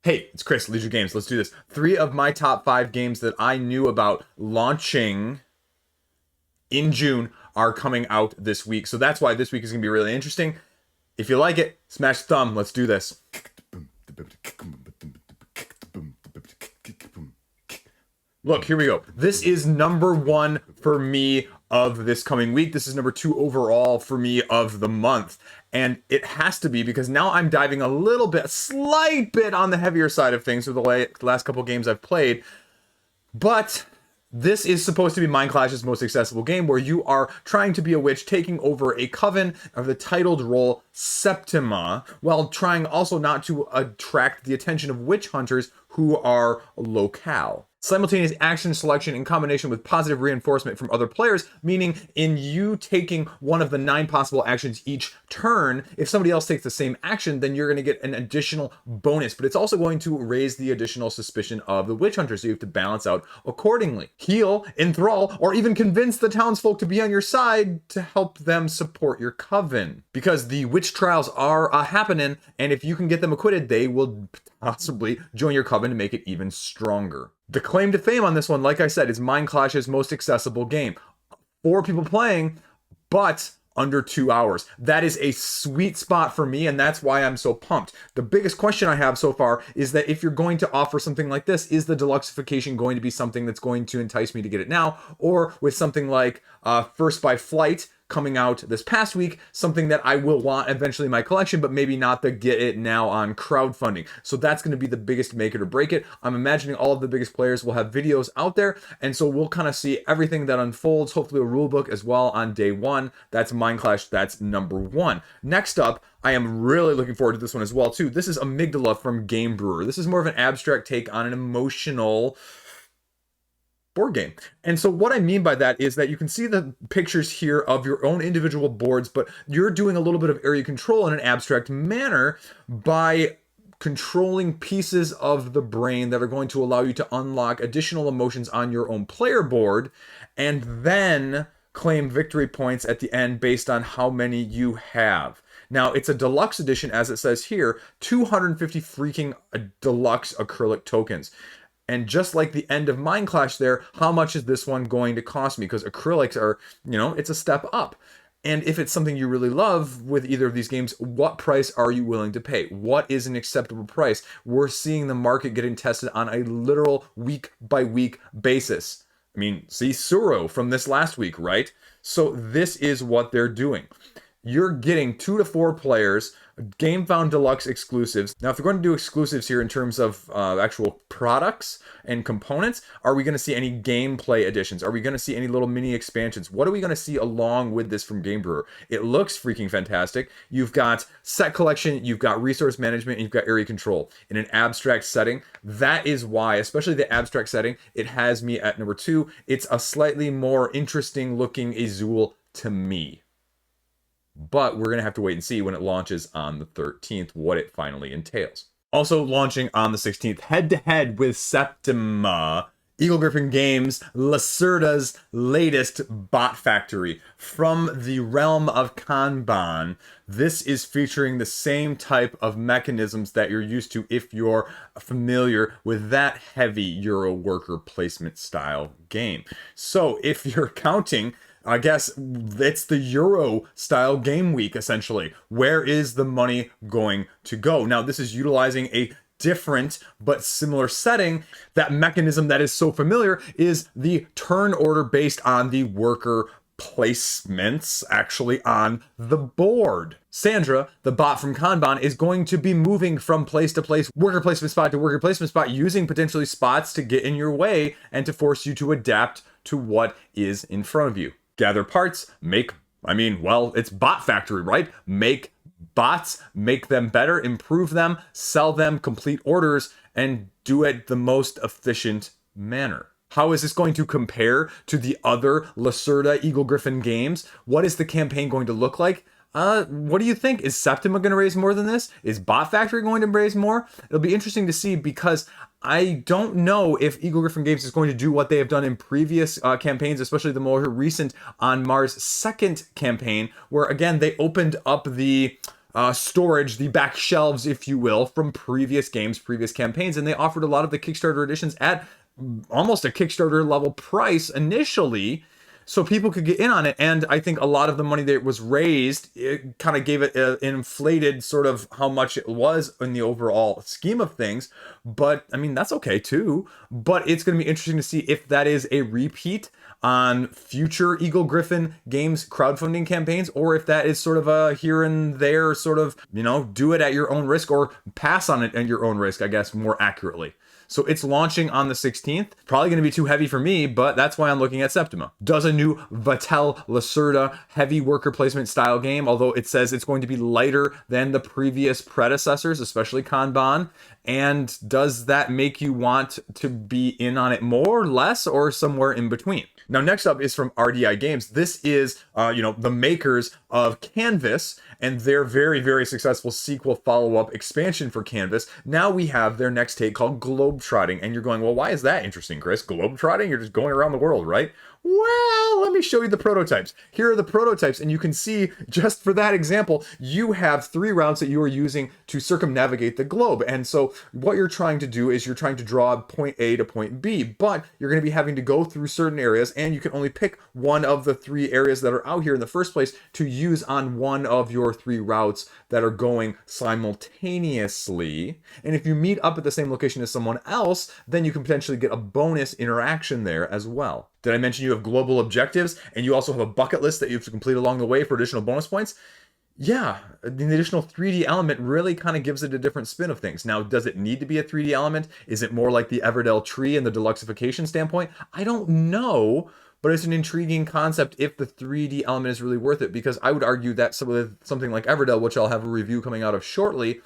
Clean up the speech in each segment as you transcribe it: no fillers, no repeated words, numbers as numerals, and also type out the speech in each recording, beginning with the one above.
Hey, it's Chris, Liege Games. Let's do this. 3 of my top 5 games that I knew about launching in June are coming out this week. So that's why this week is going to be really interesting. If you like it, smash the thumb. Let's do this. Look, here we go. This is number 1 for me of this coming week. This is number 2 overall for me of the month. And it has to be because now I'm diving a slight bit on the heavier side of things with the last couple games I've played. But this is supposed to be Mindclash's most accessible game where you are trying to be a witch taking over a coven of the titled role Septima, while trying also not to attract the attention of witch hunters who are locale. Simultaneous action selection in combination with positive reinforcement from other players, meaning in you taking one of the 9 possible actions each turn, if somebody else takes the same action, then you're going to get an additional bonus, but it's also going to raise the additional suspicion of the witch hunter, so you have to balance out accordingly. Heal, enthrall, or even convince the townsfolk to be on your side to help them support your coven. Because the witch trials are happening, and if you can get them acquitted, they will possibly join your coven to make it even stronger. The claim to fame on this one, like I said, is Mindclash's most accessible game. 4 people playing, but under 2 hours. That is a sweet spot for me, and that's why I'm so pumped. The biggest question I have so far is that if you're going to offer something like this, is the deluxeification going to be something that's going to entice me to get it now? Or with something like First by Flight coming out this past week, something that I will want eventually in my collection, but maybe not the get it now on crowdfunding. So that's going to be the biggest make it or break it. I'm imagining all of the biggest players will have videos out there, and so we'll kind of see everything that unfolds, hopefully a rule book as well on day 1. That's Mindclash, that's number 1. Next up, I am really looking forward to this one as well too. This is Amygdala from Game Brewer. This is more of an abstract take on an emotional board game. And so what I mean by that is that you can see the pictures here of your own individual boards, but you're doing a little bit of area control in an abstract manner by controlling pieces of the brain that are going to allow you to unlock additional emotions on your own player board, and then claim victory points at the end based on how many you have. Now, it's a deluxe edition, as it says here, 250 freaking deluxe acrylic tokens. And just like the end of Mindclash there, how much is this one going to cost me? Because acrylics are, it's a step up. And if it's something you really love with either of these games, what price are you willing to pay? What is an acceptable price? We're seeing the market getting tested on a literal week-by-week basis. I mean, see Suro from this last week, right? So this is what they're doing. You're getting 2 to 4 players, GameFound Deluxe exclusives. Now, if you're going to do exclusives here in terms of actual products and components, are we going to see any gameplay additions? Are we going to see any little mini expansions? What are we going to see along with this from Game Brewer? It looks freaking fantastic. You've got set collection, you've got resource management, and you've got area control in an abstract setting. That is why, especially the abstract setting, it has me at number 2. It's a slightly more interesting looking Azul to me. But we're going to have to wait and see when it launches on the 13th what it finally entails. Also launching on the 16th, head-to-head with Septima, Eagle-Gryphon Games, Lacerda's latest bot factory. From the realm of Kanban, this is featuring the same type of mechanisms that you're used to if you're familiar with that heavy Euro worker placement style game. So if you're counting, I guess it's the Euro style game week, essentially. Where is the money going to go? Now, this is utilizing a different but similar setting. That mechanism that is so familiar is the turn order based on the worker placements actually on the board. Sandra, the bot from Kanban, is going to be moving from place to place, worker placement spot to worker placement spot, using potentially spots to get in your way and to force you to adapt to what is in front of you. Gather parts, it's bot factory, right? Make bots, make them better, improve them, sell them, complete orders, and do it the most efficient manner. How is this going to compare to the other Lacerda Eagle-Gryphon games? What is the campaign going to look like? What do you think? Is Septima going to raise more than this? Is Bot Factory going to raise more? It'll be interesting to see, because I don't know if Eagle-Gryphon Games is going to do what they have done in previous campaigns, especially the more recent On Mars second campaign, where again they opened up the storage, the back shelves, if you will, from previous games, previous campaigns, and they offered a lot of the Kickstarter editions at almost a Kickstarter level price initially, so people could get in on it. And I think a lot of the money that was raised, it kind of gave it an inflated sort of how much it was in the overall scheme of things. But I mean, that's okay too. But it's going to be interesting to see if that is a repeat on future Eagle Gryphon Games crowdfunding campaigns, or if that is sort of a here and there sort of, do it at your own risk, or pass on it at your own risk, I guess, more accurately. So it's launching on the 16th. Probably going to be too heavy for me, but that's why I'm looking at Septima. Does a new Vatel Lacerda heavy worker placement style game, although it says it's going to be lighter than the previous predecessors, especially Kanban. And does that make you want to be in on it more, less, or somewhere in between? Now, next up is from RDI Games. This is, the makers of Canvas and their very, very successful sequel follow-up expansion for Canvas. Now we have their next take called Globetrotting. And you're going, well, why is that interesting, Chris? Globetrotting? You're just going around the world, right? Well, let me show you the prototypes. Here are the prototypes, and you can see, just for that example, you have 3 routes that you are using to circumnavigate the globe. And so what you're trying to do is you're trying to draw point A to point B, but you're going to be having to go through certain areas, and you can only pick one of the 3 areas that are out here in the first place to use on one of your 3 routes that are going simultaneously. And if you meet up at the same location as someone else, then you can potentially get a bonus interaction there as well. Did I mention you have global objectives, and you also have a bucket list that you have to complete along the way for additional bonus points? Yeah, the additional 3D element really kind of gives it a different spin of things. Now, does it need to be a 3D element? Is it more like the Everdell tree and the deluxification standpoint? I don't know, but it's an intriguing concept if the 3D element is really worth it, because I would argue that something like Everdell, which I'll have a review coming out of shortly,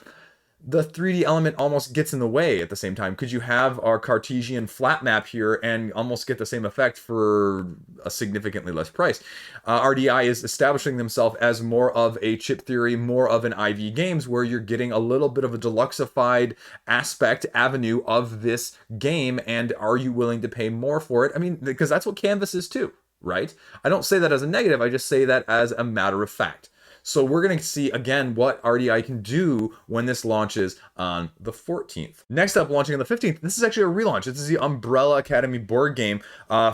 the 3D element almost gets in the way at the same time. Could you have our Cartesian flat map here and almost get the same effect for a significantly less price? RDI is establishing themselves as more of a chip theory, more of an IV games, where you're getting a little bit of a deluxified avenue of this game, and are you willing to pay more for it? I mean, because that's what Canvas is too, right? I don't say that as a negative, I just say that as a matter of fact. So we're going to see, again, what RDI can do when this launches on the 14th. Next up, launching on the 15th, this is actually a relaunch. This is the Umbrella Academy board game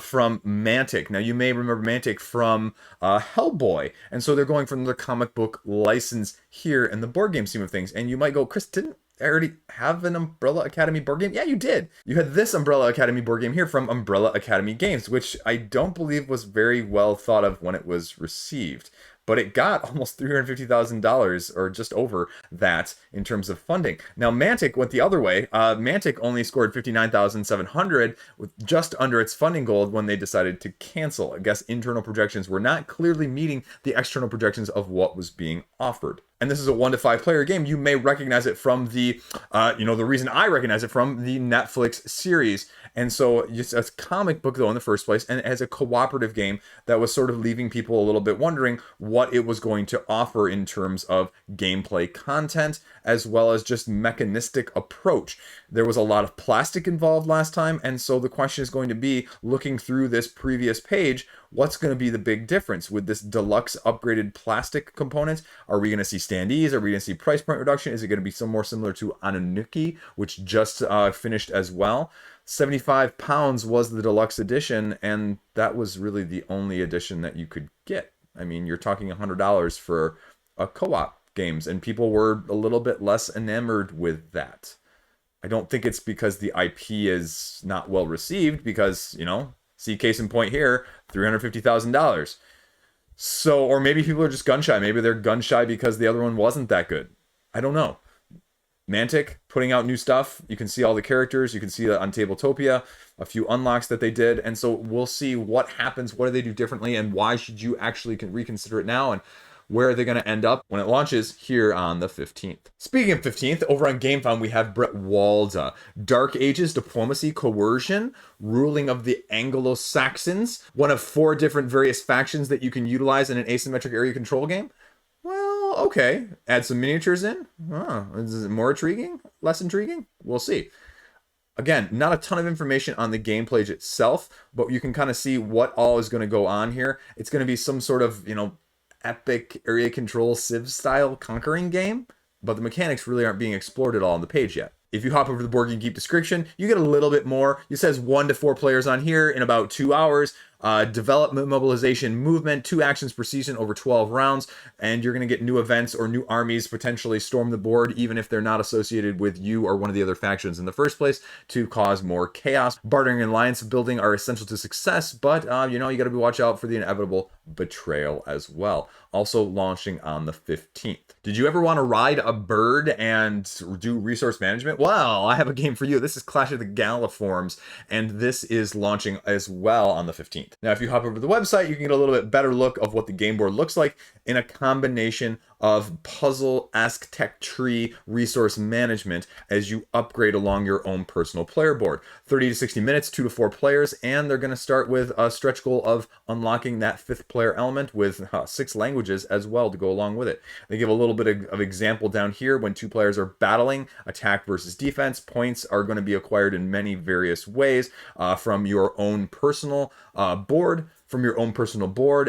from Mantic. Now, you may remember Mantic from Hellboy. And so they're going from the comic book license here in the board game scheme of things. And you might go, Chris, didn't I already have an Umbrella Academy board game? Yeah, you did. You had this Umbrella Academy board game here from Umbrella Academy Games, which I don't believe was very well thought of when it was received. But it got almost $350,000, or just over that, in terms of funding. Now, Mantic went the other way. Mantic only scored $59,700, with just under its funding goal when they decided to cancel. I guess internal projections were not clearly meeting the external projections of what was being offered. And this is a 1 to 5 player game. You may recognize it from the, the reason I recognize it from the Netflix series. And so it's a comic book, though, in the first place, and as a cooperative game that was sort of leaving people a little bit wondering what it was going to offer in terms of gameplay content, as well as just mechanistic approach. There was a lot of plastic involved last time, and so the question is going to be, looking through this previous page, what's going to be the big difference with this deluxe upgraded plastic component? Are we going to see standees? Are we going to see price point reduction? Is it going to be some more similar to Anunnaki, which just finished as well? £75 was the deluxe edition, and that was really the only edition that you could get. I mean, you're talking $100 for a co-op games, and people were a little bit less enamored with that. I don't think it's because the IP is not well received, because, see case in point here, $350,000. So, or maybe people are just gun shy. Maybe they're gun shy because the other one wasn't that good. I don't know. Mantic putting out new stuff. You can see all the characters. You can see on Tabletopia a few unlocks that they did. And so we'll see what happens. What do they do differently? And why should you actually reconsider it now? And where are they going to end up when it launches here on the 15th? Speaking of 15th, over on GameFound, we have Bretwalda. Dark Ages, Diplomacy, Coercion, Ruling of the Anglo-Saxons. One of 4 different various factions that you can utilize in an asymmetric area control game. Well, okay. Add some miniatures in. Is it more intriguing? Less intriguing? We'll see. Again, not a ton of information on the gameplay itself, but you can kind of see what all is going to go on here. It's going to be some sort of, epic area control Civ style conquering game, but the mechanics really aren't being explored at all on the page yet. If you hop over to the Board Game Geek description, you get a little bit more. It says 1 to 4 players on here in about 2 hours. Development, mobilization, movement, 2 actions per season over 12 rounds, and you're going to get new events or new armies potentially storm the board, even if they're not associated with you or one of the other factions in the first place, to cause more chaos. Bartering and alliance building are essential to success, but you got to be watch out for the inevitable betrayal as well. Also launching on the 15th. Did you ever want to ride a bird and do resource management? Well, I have a game for you. This is Clash of the Galliformes, and this is launching as well on the 15th. Now, if you hop over to the website, you can get a little bit better look of what the game board looks like in a combination of puzzle-esque tech tree resource management as you upgrade along your own personal player board. 30 to 60 minutes, 2 to 4 players, and they're going to start with a stretch goal of unlocking that 5th player element with 6 languages as well to go along with it. They give a little bit of example down here when 2 players are battling, attack versus defense. Points are going to be acquired in many various ways from your own personal board,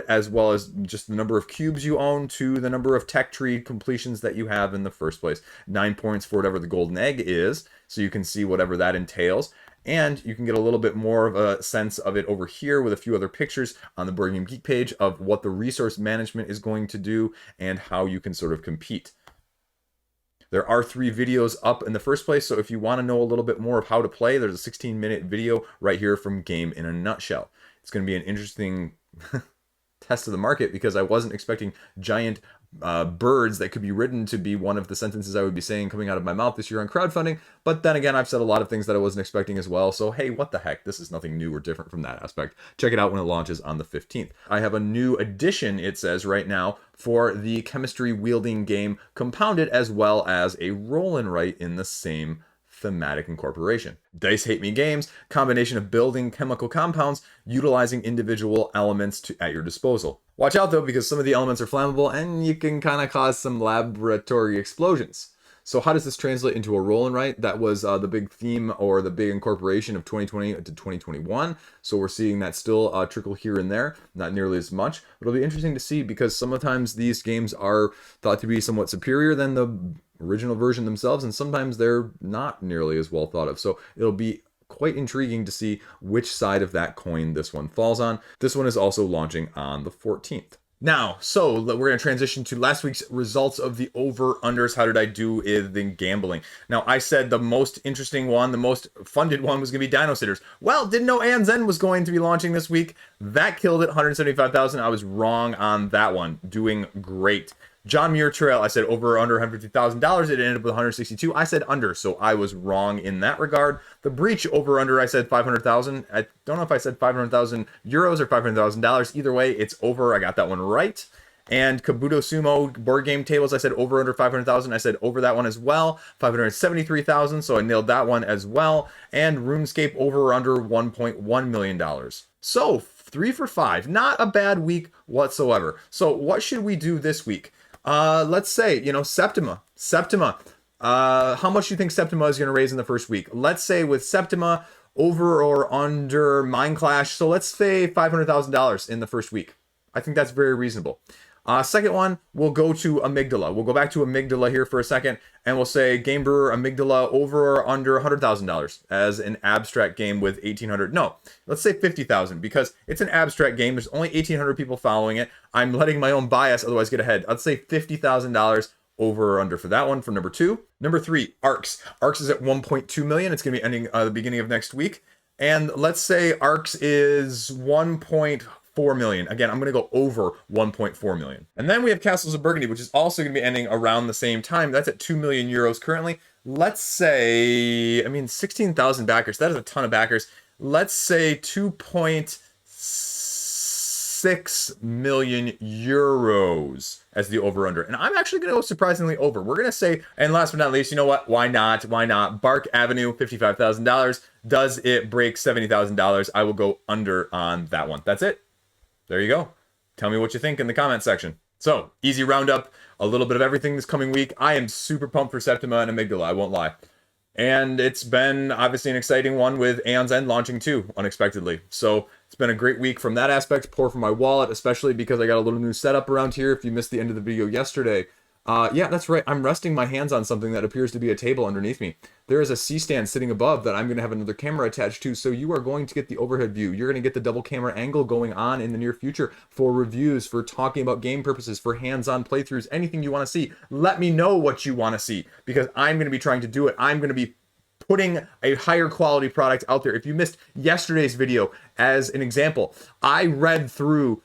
as well as just the number of cubes you own to the number of tech tree completions that you have in the first place. 9 points for whatever the golden egg is, so you can see whatever that entails. And you can get a little bit more of a sense of it over here with a few other pictures on the Board Game Geek page of what the resource management is going to do and how you can sort of compete. There are 3 videos up in the first place, so if you want to know a little bit more of how to play, there's a 16-minute video right here from Game in a Nutshell. It's going to be an interesting test of the market because I wasn't expecting giant birds that could be ridden to be one of the sentences I would be saying coming out of my mouth this year on crowdfunding. But then again, I've said a lot of things that I wasn't expecting as well. So hey, what the heck? This is nothing new or different from that aspect. Check it out when it launches on the 15th. I have a new addition, it says right now, for the chemistry wielding game Compounded, as well as a roll and write in the same thematic incorporation. Dice Hate Me games, combination of building chemical compounds, utilizing individual elements at your disposal. Watch out though, because some of the elements are flammable and you can kind of cause some laboratory explosions. So how does this translate into a roll and write? That was the big theme or the big incorporation of 2020 to 2021. So we're seeing that still trickle here and there, not nearly as much. But it'll be interesting to see because sometimes these games are thought to be somewhat superior than the original version themselves, and sometimes they're not nearly as well thought of. So it'll be quite intriguing to see which side of that coin this one falls on. This one is also launching on the 14th. Now, so we're going to transition to last week's results of the over-unders. How did I do in gambling? Now, I said the most interesting one, the most funded one was going to be Dino Sitters. Well, didn't know ANZ was going to be launching this week. That killed it, 175,000. I was wrong on that one. Doing great. John Muir Trail, I said over or under $150,000. It ended up with 162. I said under, so I was wrong in that regard. The Breach over under, I said 500,000. I don't know if I said 500,000 euros or $500,000. Either way, it's over. I got that one right. And Kabuto Sumo Boardgametables, I said over under 500,000. I said over that one as well. 573,000, so I nailed that one as well. And RuneScape over or under $1.1 million. So 3 for 5. Not a bad week whatsoever. So what should we do this week? Let's say, Septima. How much do you think Septima is going to raise in the first week? Let's say with Septima, over or under Mind Clash. So let's say $500,000 in the first week. I think that's very reasonable. Second one, we'll go to Amygdala. We'll go back to Amygdala here for a second, and we'll say Game Brewer Amygdala over or under $100,000 as an abstract game with 1,800. No, let's say 50,000 because it's an abstract game. There's only 1,800 people following it. I'm letting my own bias otherwise get ahead. Let's say $50,000 over or under for that one for number 2. Number 3, Arcs. Arcs is at 1.2 million. It's going to be ending the beginning of next week. And let's say Arcs is 1.4 million. Again, I'm going to go over 1.4 million. And then we have Castles of Burgundy, which is also going to be ending around the same time. That's at 2 million euros currently. Let's say, 16,000 backers. That is a ton of backers. Let's say 2.6 million euros as the over-under. And I'm actually going to go surprisingly over. We're going to say, and last but not least, you know what? Why not? Why not? Bark Avenue, $55,000. Does it break $70,000? I will go under on that one. That's it. There you go. Tell me what you think in the comment section. So, easy roundup, a little bit of everything this coming week. I am super pumped for Septima and Amygdala, I won't lie. And it's been obviously an exciting one with Aeon's End launching too, unexpectedly. So, It's been a great week from that aspect. Poor for my wallet, especially because I got a little new setup around here. If you missed the end of the video yesterday, yeah, that's right. I'm resting my hands on something that appears to be a table underneath me. There is a C-stand sitting above that I'm going to have another camera attached to, so you are going to get the overhead view. You're going to get the double camera angle going on in the near future for reviews, for talking about game purposes, for hands-on playthroughs, anything you want to see. Let me know what you want to see, because I'm going to be trying to do it. I'm going to be putting a higher quality product out there. If you missed yesterday's video, as an example, I read through,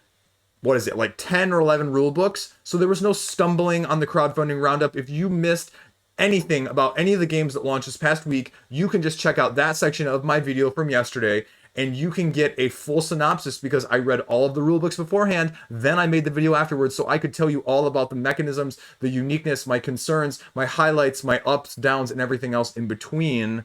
what is it, like 10 or 11 rule books, so there was no stumbling on the crowdfunding roundup. If you missed anything about any of the games that launched this past week, you can just check out that section of my video from yesterday, and you can get a full synopsis, because I read all of the rule books beforehand, then I made the video afterwards, so I could tell you all about the mechanisms, the uniqueness, my concerns, my highlights, my ups, downs, and everything else in between.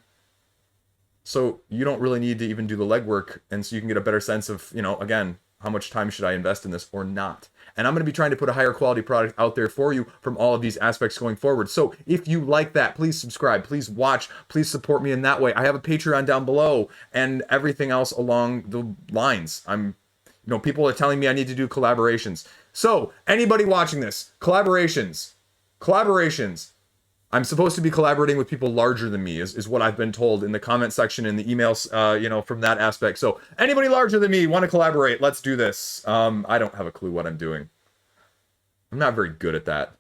So you don't really need to even do the legwork, and so you can get a better sense of, you know, again, how much time should I invest in this or not? And I'm going to be trying to put a higher quality product out there for you from all of these aspects going forward. So if you like that, please subscribe, please watch, please support me in that way. I have a Patreon down below and everything else along the lines. People are telling me I need to do collaborations. So anybody watching this, collaborations. I'm supposed to be collaborating with people larger than me, is what I've been told in the comment section, in the emails, from that aspect. So anybody larger than me want to collaborate, let's do this. I don't have a clue what I'm doing. I'm not very good at that.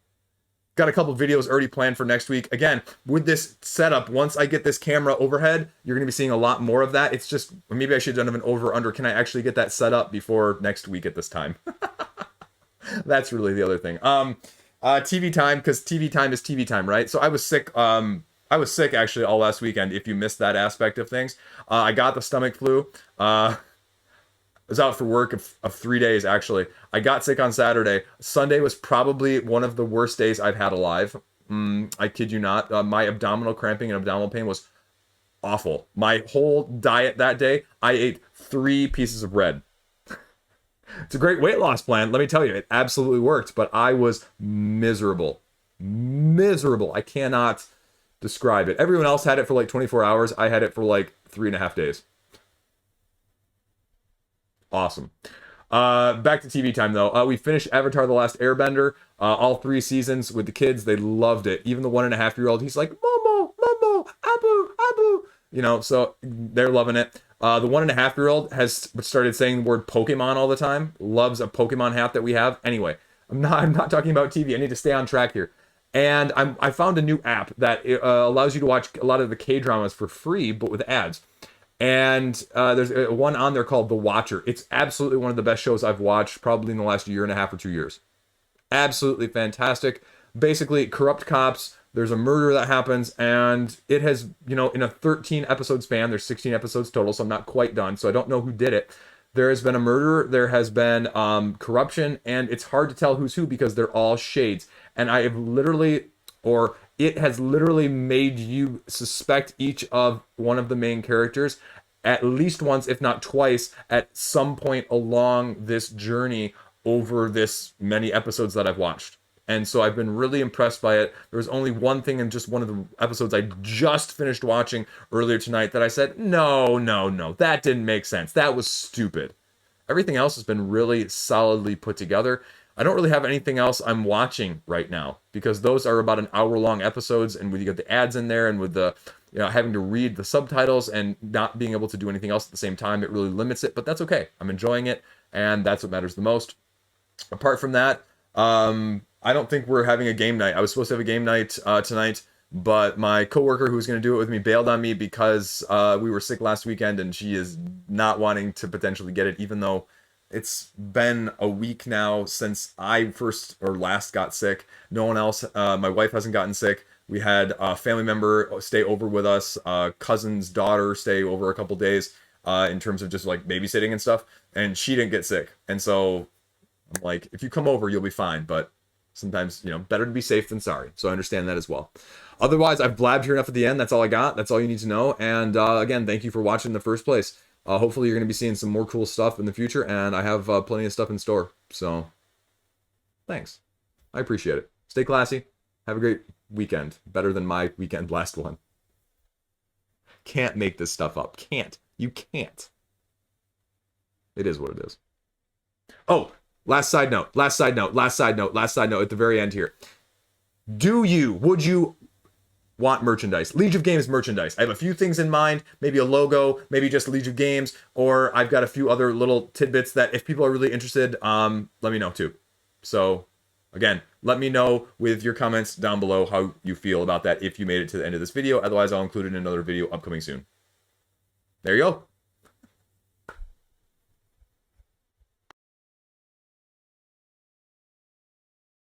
Got a couple videos already planned for next week. Again, with this setup, once I get this camera overhead, you're going to be seeing a lot more of that. It's just, maybe I should have done an over-under. Can I actually get that set up before next week at this time? That's really the other thing. TV time, because TV time is TV time, right? So I was sick. I was sick actually all last weekend. If you missed that aspect of things, I got the stomach flu. I was out for work of 3 days actually. I got sick on Saturday. Sunday was probably one of the worst days I've had alive. I kid you not. My abdominal cramping and abdominal pain was awful. My whole diet that day, I ate 3 pieces of bread. It's a great weight loss plan, let me tell you. It absolutely worked, but I was miserable. Miserable. I cannot describe it. Everyone else had it for like 24 hours. I had it for like 3.5 days. Awesome. Back to TV time, though. We finished Avatar: The Last Airbender, all 3 seasons with the kids. They loved it. Even the 1.5-year-old, he's like, Momo, Momo, Abu, Abu. So they're loving it. The 1.5-year-old has started saying the word Pokemon all the time. Loves a Pokemon hat that we have. Anyway, I'm not talking about TV. I need to stay on track here. And I found a new app that allows you to watch a lot of the K-dramas for free, but with ads. And there's one on there called The Watcher. It's absolutely one of the best shows I've watched probably in the last 1.5 or 2 years. Absolutely fantastic. Basically, corrupt cops. There's a murder that happens, and it has, in a 13-episode span, there's 16 episodes total, so I'm not quite done, so I don't know who did it. There has been a murder, there has been corruption, and it's hard to tell who's who because they're all shades. And I have literally, or it has literally made you suspect each of one of the main characters at least once, if not twice, at some point along this journey over this many episodes that I've watched. And so I've been really impressed by it. There was only one thing in just one of the episodes I just finished watching earlier tonight that I said, no, that didn't make sense. That was stupid. Everything else has been really solidly put together. I don't really have anything else I'm watching right now because those are about an hour-long episodes, and with you got the ads in there and with the having to read the subtitles and not being able to do anything else at the same time, it really limits it, but that's okay. I'm enjoying it, and that's what matters the most. Apart from that, I don't think we're having a game night. I was supposed to have a game night tonight, but my coworker who was going to do it with me bailed on me because we were sick last weekend, and she is not wanting to potentially get it, even though it's been a week now since I first or last got sick. No one else, my wife hasn't gotten sick. We had a family member stay over with us, cousin's daughter stay over a couple days in terms of just like babysitting and stuff, and she didn't get sick. And so I'm like, if you come over, you'll be fine, but sometimes, better to be safe than sorry. So I understand that as well. Otherwise, I've blabbed here enough at the end. That's all I got. That's all you need to know. And again, thank you for watching in the first place. Hopefully, you're going to be seeing some more cool stuff in the future, and I have plenty of stuff in store. So thanks. I appreciate it. Stay classy. Have a great weekend. Better than my weekend last one. Can't make this stuff up. Can't. You can't. It is what it is. Oh, last side note at the very end here. Would you want merchandise? Liege of Games merchandise. I have a few things in mind, maybe a logo, maybe just Liege of Games, or I've got a few other little tidbits that if people are really interested, let me know too. So again, let me know with your comments down below how you feel about that if you made it to the end of this video. Otherwise, I'll include it in another video upcoming soon. There you go.